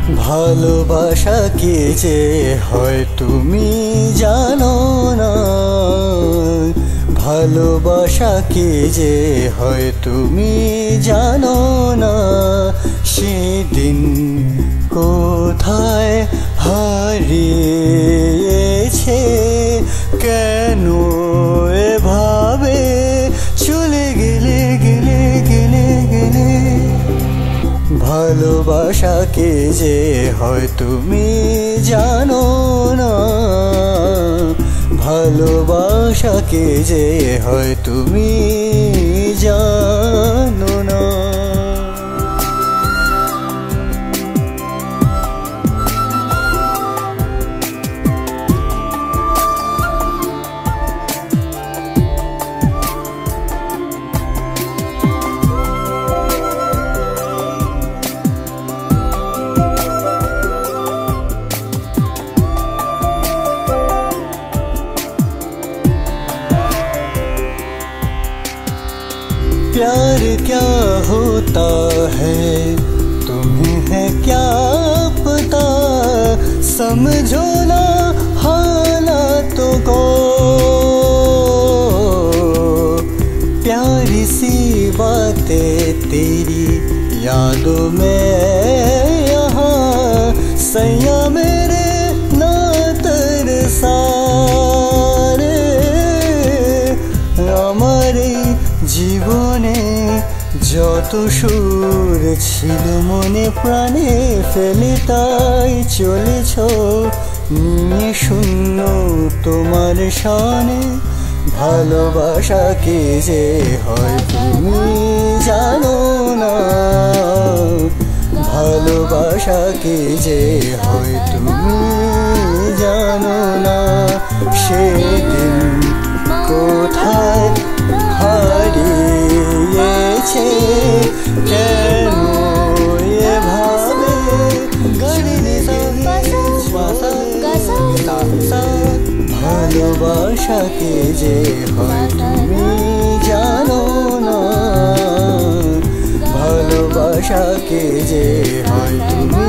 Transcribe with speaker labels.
Speaker 1: ভালোবাসা কি যে হয় তুমি জানো না, ভালোবাসা কি যে হয় তুমি জানো না। সেদিন কোথায় হারিয়েছে, কেন এভাবে চলে গেলে গেলে গেলে গেলে। ভালোবাসা কি যে হয় তুমি জানো না, ভালোবাসা কি যে হয় তুমি জানো না। प्यार क्या होता है तुम्हें है क्या पता, समझो ना हालातों को। प्यारी सी बातें तेरी यादों में यहाँ, सैया मेरे ना तरसारे। हमारे জীবনে যত সুর ছিল মনে প্রাণে ফেলে তাই চলেছ নিয়ে শূন্য তোমার শানে। ভালোবাসা কি যে হয় তুমি জানো না, ভালোবাসা কি যে হয় তুমি জানো না। সেদিন কোথায় হারিয়েছে, কেন এভাবে ভালোবাসা কি যে হয় তুমি জানো না, ভালোবাসা কি যে হয় তুমি